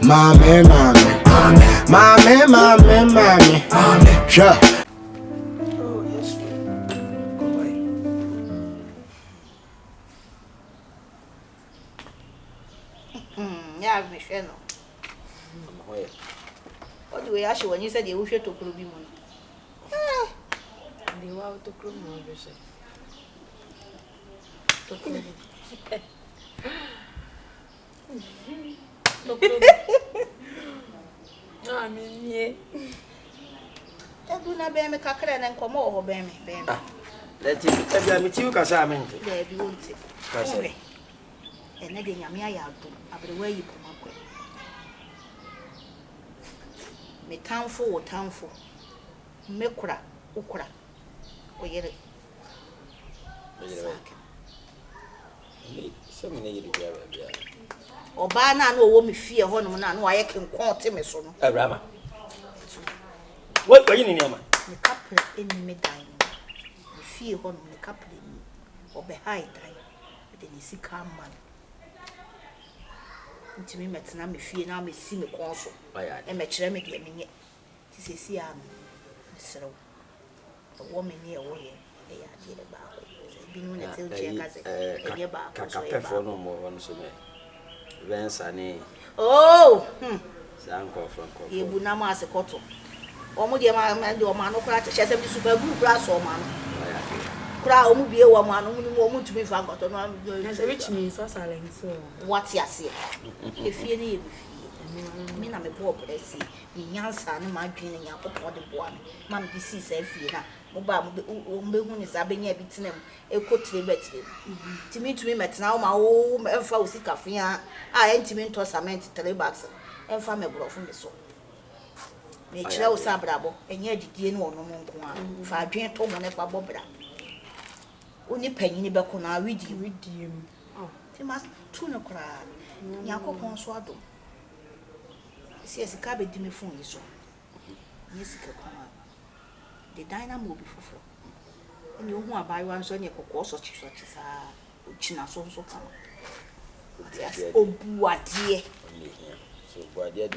Mommy, sure. Oh, yes. Go away. Yeah, Michelle. What do we ask you when you said you wish to prove him? They were out to groom more, you say. No, I mean, yeah. Do not bear me cacra and come over, bear me. Let him meet you, Casamenti. There be won't it. And again, I do. I will wear you come up with. Me townful. Me cra, okra. Or yet. So many years. Or by now, no woman fear one, no, I can call Timmy son. A rama. What were you in your man? The couple in me dining. The fear one, the couple in me, or behind time. But then you see, calm man. Into me, Matina, me fear now, me see me console. And my ceramic yet. This is here, so a woman near away. They are dear about it. Been when I tell you, Cacapé no more once a day. Vensani. Oh, Sanko from you would not mass a cotton. Almost your man and your man, no crash, she has a super good grass or man. Crowd will be a woman who won't to be forgotten. Which means so silent. What's your say? If you need me, I'm a poor place. Me young son, my dreaming up upon the one. Mammy, this is a fear. Mobile is a being a bit name, a coat to the to me, met now my own fellow cafe. I intimate to some telebax and from a bro from the soul. Make sure Sabrabo, and yet you know no more. For I drink to one of our bobra. Only penny bacona read you. Oh, they must tuna cry. Yanko Conswado. See as a cabbage me phone is so. Yes, the dynamo will be full. And you want to buy one so near cocoa such as a china so come. Yes, oh, boy, dear. So, boy, dear,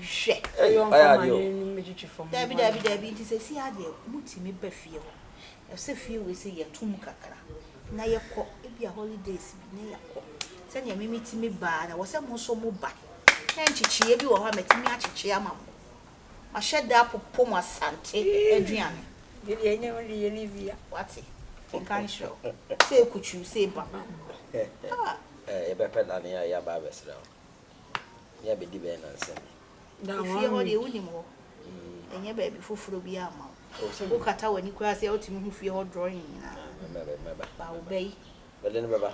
shit. Debbie, it is a sea idea, Mutti me befeel. As if you will say your tomb cacra. Now your cock, it be a holidays, near cock. Send your mimmy to me bad, I was almost so mobile. And she cheered you or met me at Chiama. I shed the apple poma Sante, Adrian. Did you never really leave? What's it? You can't show. Say, could you say, Papa? A better than your barber's now. Yeah, be divine and send. Now, you are the only more. And your baby for Frubiama. Look at how when you cross out to me for your drawing. Remember, obey. But then, Baba.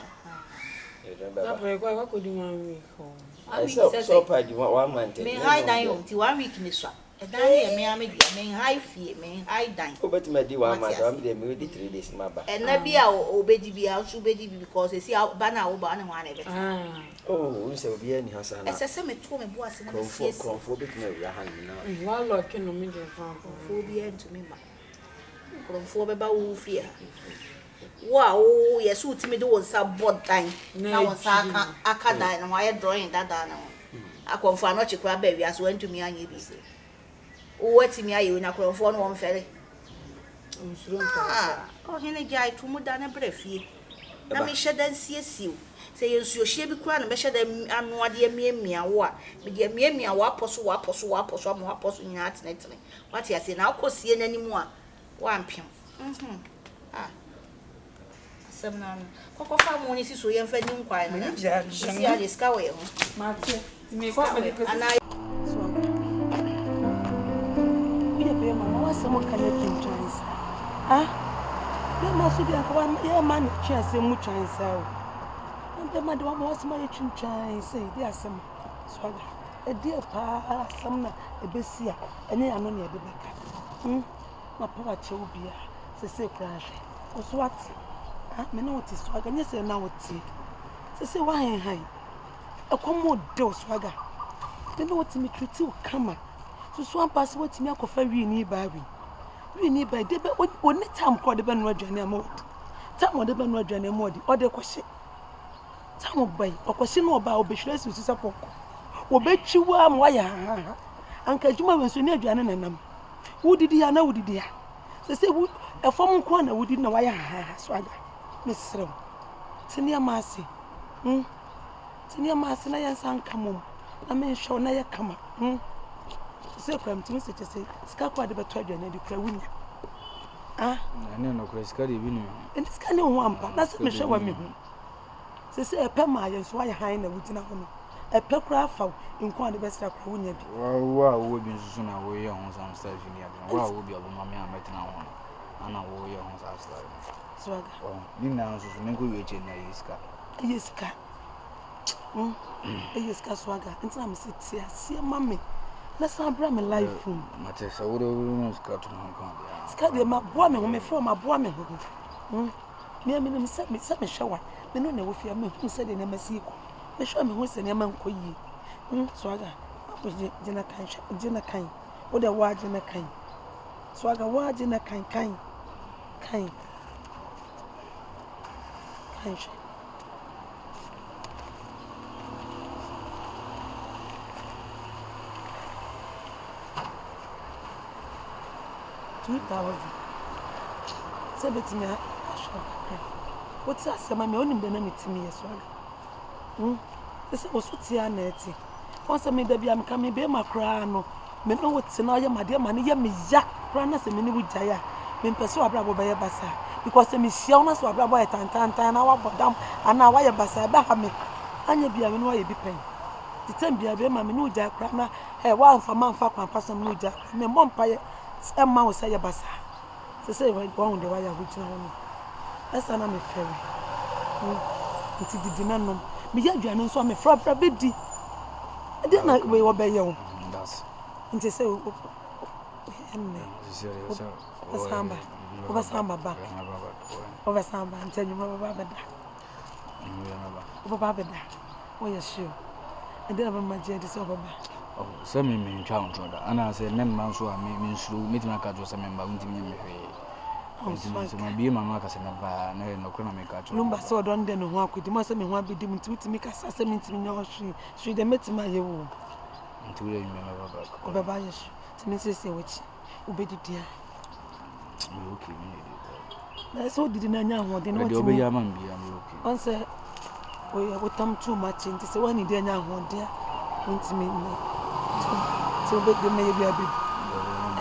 What could you want me home? I saw part you want 1 month. May I die until 1 week in the shop. A dining may I may high fee, may I dine. Oh, but my dear 1 month, I'm the moody 3 days, Mabba. And not be our obey out to be because they see our banner over and one of it. Oh, we shall be any house. As I said, me told me was in a comfort me your hand now. While looking on me, phobia to me, from for about fear. Wow, yes, who to me do some board time. Now, I can't die, and why drawing that down. I confirm not your crab baby as went to me and you be. What to me are you in a crowd one ferry? Oh, Henry Jai to more than a breath. Now, me shed and see you. Say you shall be crying and measure them and what dear me a war. Me dear me a wapos, in heart netly. What you say now, could see any more. 1 p.m. Some none. Cocoa farm when you see so young for new quiet. See how this cow. Martin, me and I. Someone can let him chance. There must be a man chance a much chance out. And the man was my chance, say, there are some swagger. A dear pa, some a bessia, and they are not near the back. My power will be a say crash. Or what? I know what is swagger, yes, and now it's it. Say, why high? A commode door swagger. They know what to me treat you, come on. So swamp pass what to me, I could we need by day, but when the time called the Ben Roger and Mod. Time of the Ben Roger and Modi, or the question. Time of bay, or question about Bishless with support. Obechi wa mo ya ha. Anka juma we so ni aduane nanam. Wudidi ya na wudidi ya. Se wu efom nko na wudidi na wa ya ha so aga. Mesrem. Tinia masi. Tinia masi na yansan kamom. Na me show na ya kama. Se kwam timi se se ska kwa de beto aduane di kwa wunya. Ah, na no kwa ska de bi no. Enti ska ne ho ampa. Na se me hwe wa me hu. Se epe ma ye so ya han na wudina ho no. Epe kura fa nko de besra kwa wunya bi. Wa wo bi nsusu na wo ye ho sam star junior. Wa wo bi obo ma me ametina ho. Ana wo ye ho sam star. So aga. Oh, ni na nsusu me ko ye che na yiska. Yiska. Yiska so aga. Enti na me se tia se mame. Na sa bra me life fu. Mate sa wo do ska to ho kan dia. Ska de ma boa me ho me fo ma boa me ho. Me me se me hwewa. Me no na wo fia me hu se de na masiko. Me hwe me hu se ne man ko yi. So aga. Apo jina kan. O de wa jina kan. So aga wa jina kan. Kan. 2,000. Say betimi a shop. What's that? Say me onim de na metimi yeso. Say osutia na eti. Once me da bia me ka me be makra no. Me no wote na ye made ma ne ye me ya. Kra na se me ni wujaya. Me mpese abrabo be ye basa. Because me hia una so abrabo ye tantan na wa bodam ana wa ye basa be ha me. Anya bia me no ye bi pen. Titem bia be ma me no wujaya kra na wa amfa manfa kwan paso me no wujaya. Me mompa ye Emma was say basa. Say we go on the wire which no. That's na me ferry. Nti didi na no. Me ya aduane nso me fra be di. E dey na we obey you. That's. Nti say emme. Serious. Obasamba back. Obasamba nti nyuma baba beda. Baba beda. Oh yes sure. And then I'm maje dis baba. Oh, so me ntwa ntoda. Ana say nem man so a me nsuru metima ka jo say memba ntimi me hwe. So ma bi ma no aka say memba na no kro na me ka jo. Lumba so don de no ho akodi mo say me ho abedi mtimi ka sa say mtimi nya hwe. So de metima ye wo. Ntule me na baba. Obaba yesu. Timi say wechi. Obedi dia. Okay, me. Na so didi na nya ho de no timi. Obe ya man bi am okay. On say we tam too much nti say wani de nya ho de ntimi ni. So be de me ye bia bi.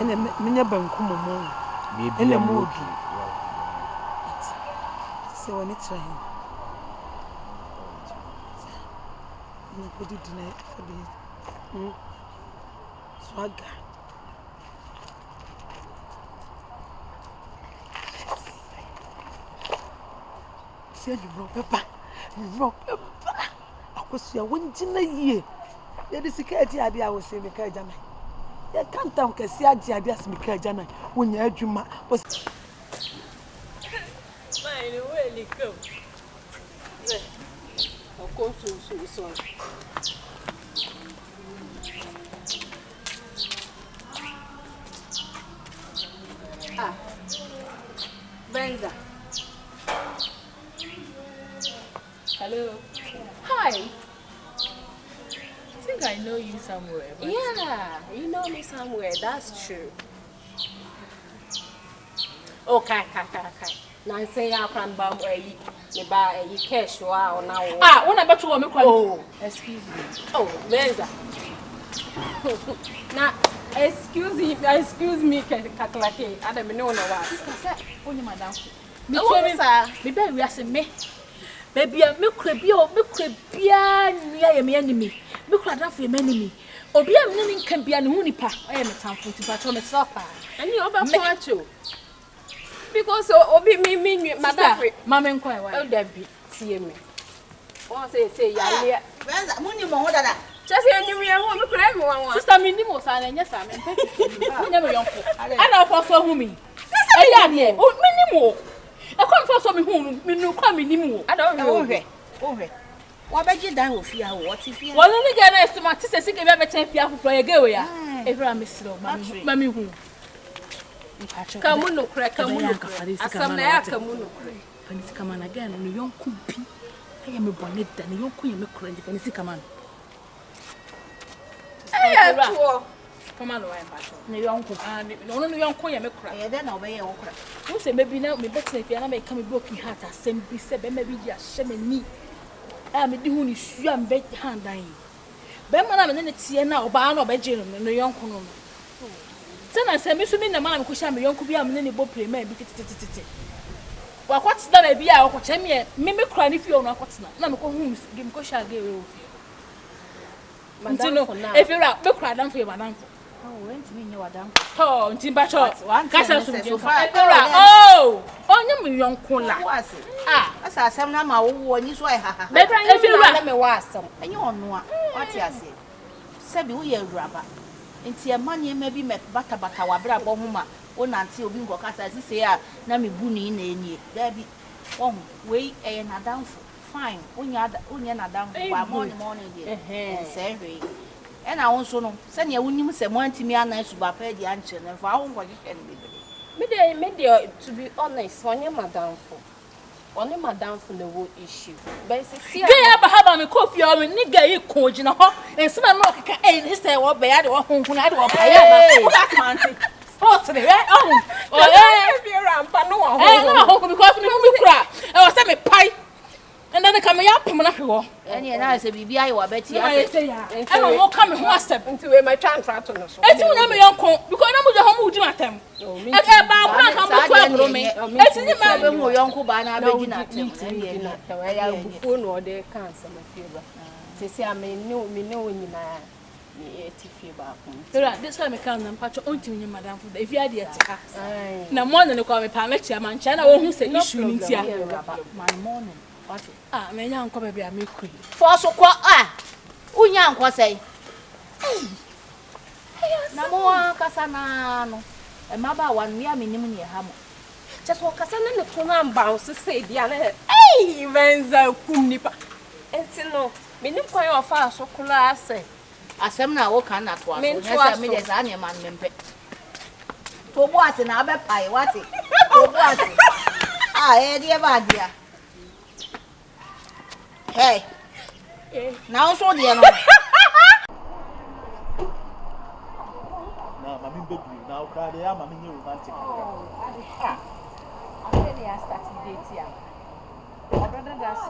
Ene me nya banku momo. Ene mo obi. So when it's try. Na podi deny for this. Swagger. Say you rob pepper. Akosia wonji na yie. Ye de sikati ade a wo se me ka jana. Ye kantam kesi age ade as me ka jana. Wonya adwuma. Mine really come. Of course so. Ah. Benza. Hello. Hi. I think I know you somewhere. Yeah, you know me somewhere. That's true. Okay. Nancy, I can buy a cash or now. Ah, when I bet you want me. Oh, excuse me. Oh, Benza. Now, excuse me, Kakalake. I don't know what. Only madam. Me baby, we are me. Baby, me could be near me enemy. Me could have your enemy. Obi a me can be an unipa. I am a town for to patrol myself. And you over for you. Because Obi me, Madame, Mamma inquire. Oh, Debbie, see me. One say, yeah, Where's that money more than that? just any me, I want to cry one. Sister Minimo, and yes, I'm never young. I know for so whom me. I am here. Oh, minimo. I come for some whom me no come minimo. I don't know. Over. What about you down with you? What if you Well, only get us to my sister, sick of every 10 feet for a girl. Every I miss slow, Mammy, who come on, no crack, come on, come on, and it's come on again, and young coopy. I am a bonnet, and a young queen, and it's come on. to. Come on, I'm back. Ne uncle. No, you uncle, you make cry. Yeah, then obey your cry. Who say maybe now, me better if you are making broken heart, as same be said, maybe just shame me. I'm doing is you and bet hand dying. Bemana me ne tie na oba na obeje no yonko no. Se na se me so me na ma ko sha me yonko bi am ne bo prema bi tititititi. Wa kwatena na bi a wo kwa me kura ne fie no akwatena. Na me ko hu gim ko sha ge we ofie. Madam if you ra me kura dan fie madam. Oh, went me nyo wadam. Oh, nti ba cho. Kasa so so far. Oh, onye me yonko la. Ah, asa asem na ma wo ni so ai ha. Me if you ra me wa asem. Enye ono a. What you say? Sabi wo ye awuraba. Enti e mane ma bi me bata wa bra bo homa. Wo nante obi ngo kasa si say a na me bu ni na enie. Da bi. Oh, we e na danfo. Fine. Onya na danfo. Wa morning dey. Say and I also know. Send your woman say one to me and I should pay the answer and for our position. Me there, to be honest, one your madam for. Only madam for the whole issue. But see, I have a coffee or a nigga you coach in a hop and some more can he say what bad or home when I do a that's man. Oh, today, oh, if you're around, but no, because we cry. I was send me pie. And then they come up and I and I say, Bibi, I will bet you. I don't come and watch step into my transfer to us. It's not my uncle because I'm the home do at them. It's about it's in the uncle by now. I have before or they cancer my fever. They say I may know me knowing you now. This time I can't patch on to you, madam. If you are the attack, no more than a common parliament, man, China won't say issue in my morning. Ah, me yan ko be am ekui. For so kwa unya nkwa sei. Na mo kasa na no. E maba wan mi aminim ne ha mo. Just wo kasa na ne to na bounce say dia na. Venza kum nipa. Enti no, me nim kwan o fa so kula ase. Asem na wo kan na to aso. Na say me dey sa ne man mempe. To bo ase na be pai wati. To bo ase. E dia ba dia. Hey. Now so dear no. Now mami baby now cry dey mami ni romantic. I said they are starting date here. My brother does.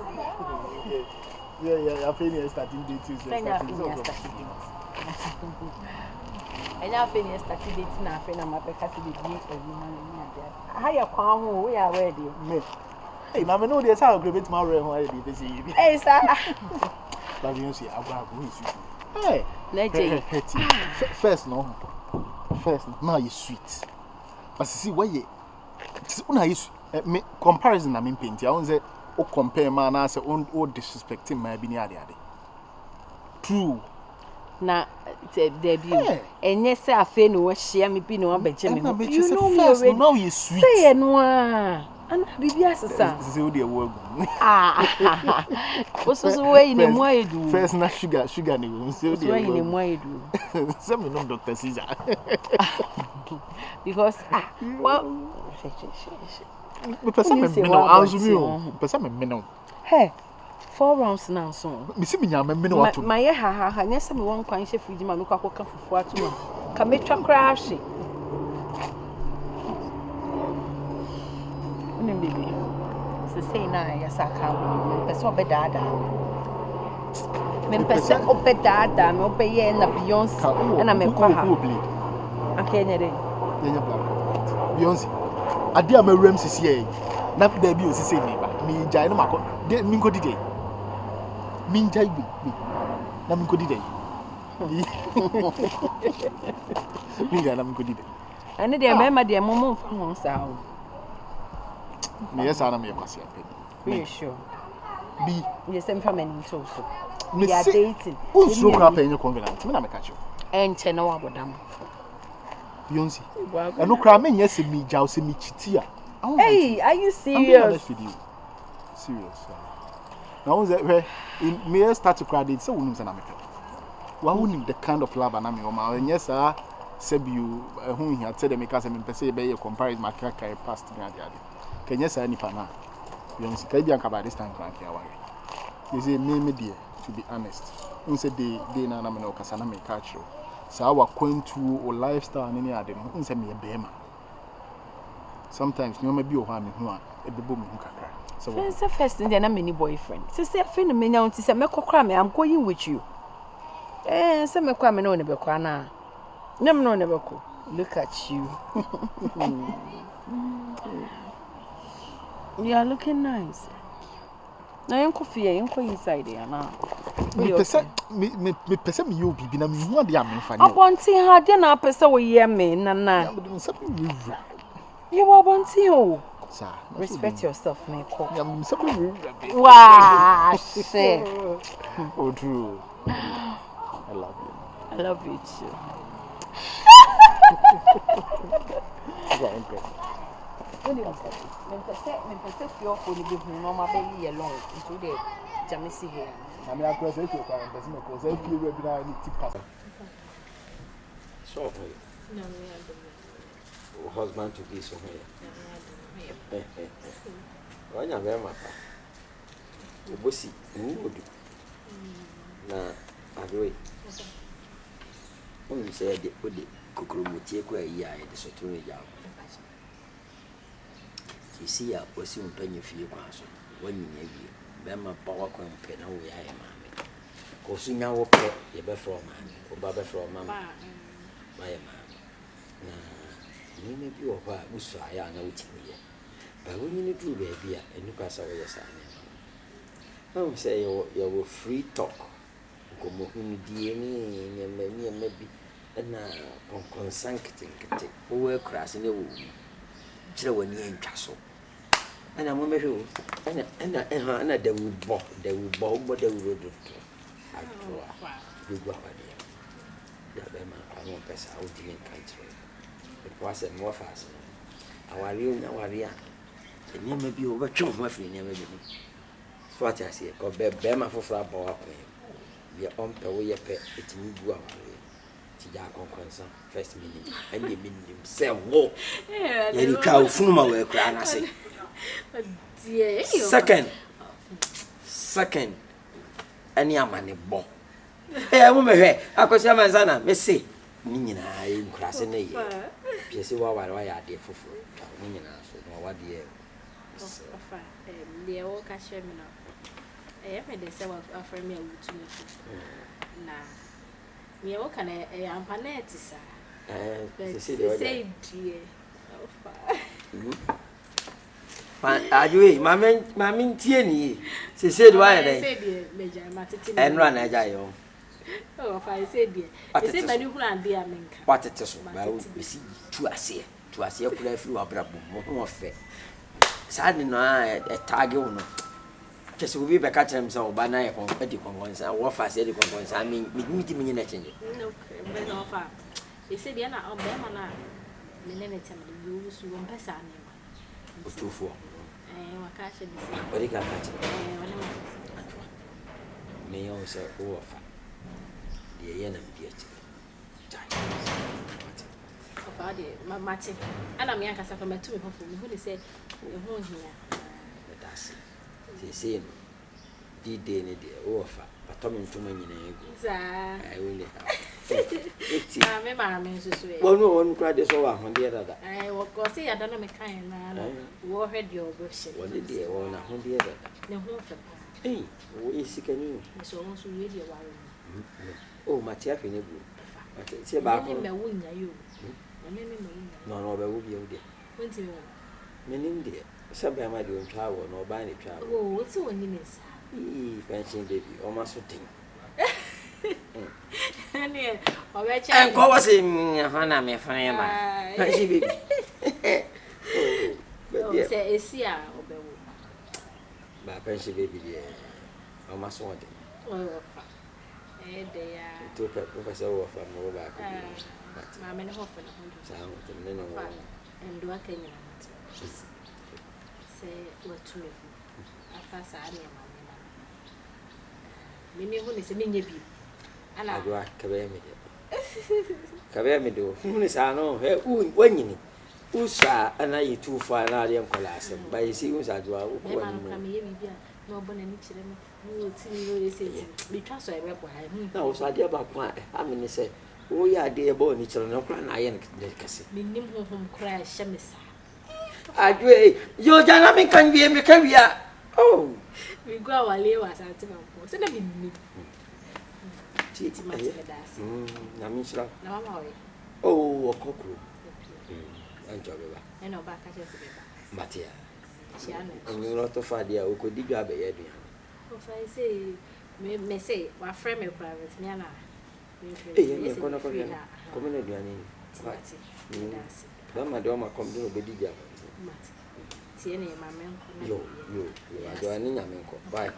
Yeah, I feel you're starting date too. And I feel you're starting date now. I feel I'm back to the beach every man. How you come? We are ready. Me. Hey, mama, no, there's how I my real home. Hey, sir. But you see, I will go. Hey, let's first, no. Now you're sweet. But see, why you? When I me comparison, I mean, paint. I won't say, oh, compare man, I say, oh, disrespecting my biniade. True. Na debut. And yes, I feel no share me be no Benjamin. You know me already. Now you're sweet. Say no. And Bibi asasa. This is the word. What's the way in the more you do? First, not sugar, no. So the way in the more you do. Some know Dr. Caesar. Because well, person me no answer me. Person me no. Hey, 4 rounds now so. Me see me nyama me no wato. My ha. Nyesa me won kwan hye friji ma me kwa koka fufu atuma. Ka me twa crash. Baby, so say na ya saka person obedada me person obedada me obeye na Beyonce na me kwa ha okay nyere yenya black Beyonce ade am awram sisi e na da bi osisi me ba me jai na mako de mi nko dide mi jai bi na mi nko dide mi jai na mi nko dide ane de me ma de momo fa ho sa o me yes ana me kwase ape you sure bi you same family so we are dating who stroke up any convenient me na me catch you enche na wa bodam Beyonce eno kra me nyese mi jaw se mi chiti a hey are you serious serious now that me start to cry it so wonum se na me wa wonum the kind of love na me o ma nyesa sabi you hu hia tell them because me pese be comparison my career past me ade Kenya sa nipa na Beyonce kai bi anka by this time crank ya ware you say me dear to be honest un say dey na me no kasa na me catch you So our to or lifestyle any other no say me bema. Sometimes you may be o ha me hu a e bebo me hu kakra. So first in na many boyfriend. Say feel me nya unti say me kokra me I'm going with you. Say me kwa me no ne be kwa na. Nyam no ne be ko. Look at you. You are looking nice. Now you coffee, you go inside there now. Me pese me you bibi na me hu ade am fa ni. Abonti ha de na pese wo ye me nana. You are abonti o. Sir, respect yourself, me ko. Wow, shit. Oh true. I love you. I love you too. Me pese fio for ni be hu no ma be ye long into the jamisi here. I mean, I cross it, I person because I feel we be na ni tip pass. So, No, husband to be so here. Why na very mapa. Obosi, nwodu. Na adoi. Onu say de ode kokromotie kwa yi a de sotoro ya. Isi ya osi mpanyi fie kwa so. Wani nya wie. Be ma power kwa mpe na wo ya e maame. Ko so nya wo pe ye be fro maame. Ko ba be fro mama. Ba ye maame. Na ni me bi wo ba musu aya na wutimi ye. Ba woni ni duru ba bia enu kwa sa wo ye sa na. I say you free talk. Como die ni me bi na konsan kete wo kras ne wo kire wani antwa so ana mo mehwe ana da wu bo do to atwa bi gwa ba ya be ma anu pesa o di country it was a more fast awari a ni me bi o ba twa ho afiri ni me bi so ati ase ko be ma foforo aba wa ko ye ompe wo ye pe etimi gu awari ti ja konkonsa first minute and the minimum say wo ye di ka ofunuma we kra na se second ani amane bo mo mehwe akosia manzana me se ni nyina ye nkra se na ye pese wa wa ya de fofo ni nyina so no wa de afa le o ka share me na me de se wa afra me awutu na me o kana ampanet sa se de die ajwe mama ntie ni se de wa ya de se de meja matete enra na aja yo oh fa se de se ba ni hu ande amenka patete so ba o besi tu ase kula firi wa brabo mo ho fe sa ni na tag wo no kese obi be ka kyerem sa oba na ye kon edi konkonsa wo fa se edi konkonsa mi nyina chenje okay be no fa se de na oba ma na me ne ne tem de yo su won pesa ni ma otufo wa ka she de se odi ka ka wala ma me yo se wo fa de ye na mbi achi ofa de mate ana me aka sa fa matu me hofo me hu ni se e ho hia that's se di de ne de wo fa atomi ntoma nyina egu za ai we ne ha me so e wonu kra de so wa ho de dada wo ko se ya dana me kan na wo he de obo she wonu de wo na ho de dada ne ho fa wo isikani so won so we de wa oh matia fe ne bu se ba ko me wunya yo me wunya no be wo bi o de wonti me menim de se ba ma de on twa wo no ba ne twa wo oh woti woni ne sa pension baby o ma so tin ne o be cha en ko wase ha na me fa ya ma pension baby oh se esia o be wo ba pension baby de o ma so de oh fa de ya to pe se wo fa mo ba ko ma me ne ho fa na ho sa ho te ne no wo ndo aka nyina mate se watu me fu afa sa ani ma me hu ne se menye bi ana agwa kabe me de hu ne sa no he wanyini usa ana yitu fa na de nkola asem ba yisi usa agwa wo ko wanyini me ye bi bia na obona ni kire me wo ti ni wo se ti bi twa so ebe kwa ha na usa de ba kwa amene se Oh, yeah, dear boy, it's a no plan. I am Minim home cry, Shamisa. I do. Your dynamic can be a career. Oh, We go our lay was at him. So let me meet. Titty Matildas. Namisha. No, Oh, a cockroach. Enjoy. I know back at us. Matia. She And you not of idea who could dig up a head. If I say, may say, my friend may private, Yana. Hey, I'm going to come in. Don't my doma come to be digger. Tiene, my man. You are doing a minko. Bye.